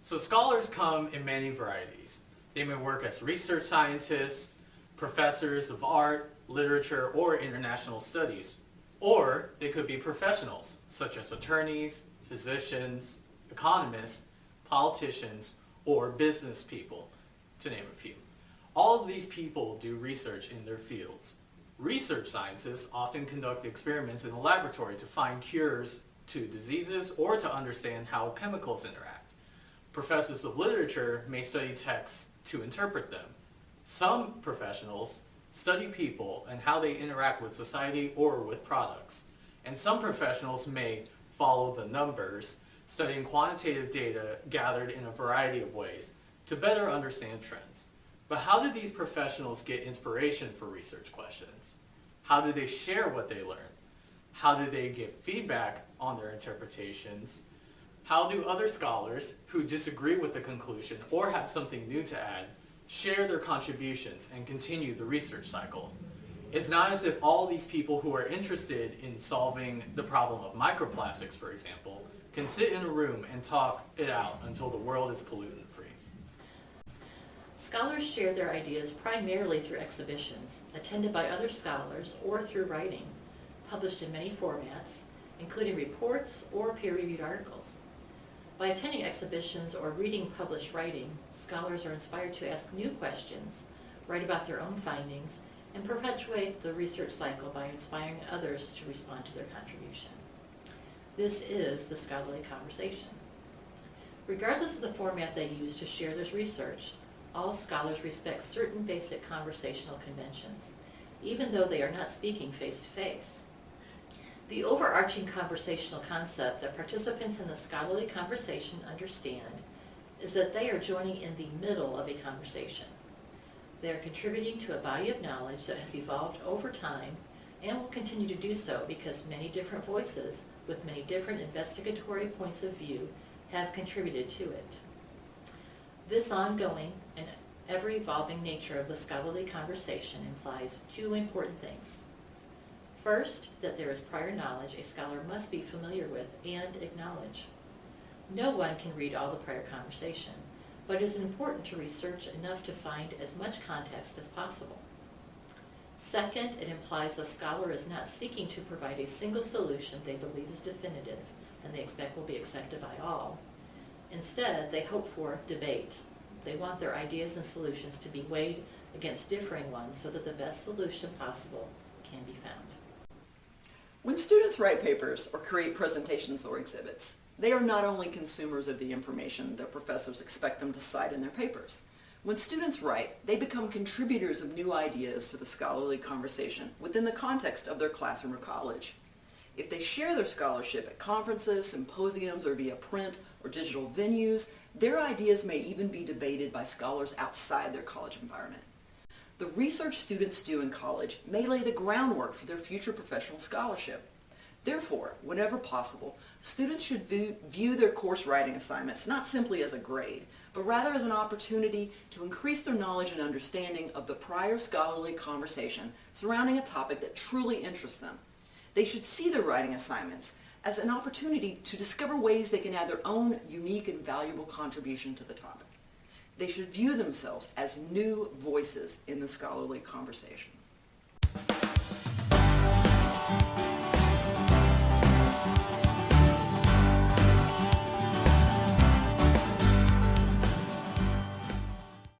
So scholars come in many varieties. They may work as research scientists, professors of art, literature, or international studies. Or they could be professionals, such as attorneys, physicians, economists, politicians, or business people, to name a few. All of these people do research in their fields. Research scientists often conduct experiments in a laboratory to find cures to diseases or to understand how chemicals interact. Professors of literature may study texts to interpret them. Some professionals study people and how they interact with society or with products. And some professionals may follow the numbers, studying quantitative data gathered in a variety of ways to better understand trends. But how do these professionals get inspiration for research questions? How do they share what they learn? How do they get feedback on their interpretations? How do other scholars who disagree with the conclusion or have something new to add share their contributions and continue the research cycle? It's not as if all these people who are interested in solving the problem of microplastics, for example, can sit in a room and talk it out until the world is pollutant-free. Scholars share their ideas primarily through exhibitions, attended by other scholars, or through writing, published in many formats, including reports or peer-reviewed articles. By attending exhibitions or reading published writing, scholars are inspired to ask new questions, write about their own findings, and perpetuate the research cycle by inspiring others to respond to their contribution. This is the scholarly conversation. Regardless of the format they use to share their research, all scholars respect certain basic conversational conventions, even though they are not speaking face-to-face. The overarching conversational concept that participants in the scholarly conversation understand is that they are joining in the middle of a conversation. They are contributing to a body of knowledge that has evolved over time and will continue to do so because many different voices with many different investigatory points of view have contributed to it. This ongoing and ever-evolving nature of the scholarly conversation implies two important things. First, that there is prior knowledge a scholar must be familiar with and acknowledge. No one can read all the prior conversation, but it is important to research enough to find as much context as possible. Second, it implies the scholar is not seeking to provide a single solution they believe is definitive and they expect will be accepted by all. Instead, they hope for debate. They want their ideas and solutions to be weighed against differing ones so that the best solution possible can be found. When students write papers or create presentations or exhibits, they are not only consumers of the information their professors expect them to cite in their papers. When students write, they become contributors of new ideas to the scholarly conversation within the context of their classroom or college. If they share their scholarship at conferences, symposiums, or via print or digital venues, their ideas may even be debated by scholars outside their college environment. The research students do in college may lay the groundwork for their future professional scholarship. Therefore, whenever possible, students should view their course writing assignments not simply as a grade, but rather as an opportunity to increase their knowledge and understanding of the prior scholarly conversation surrounding a topic that truly interests them. They should see their writing assignments as an opportunity to discover ways they can add their own unique and valuable contribution to the topic. They should view themselves as new voices in the scholarly conversation.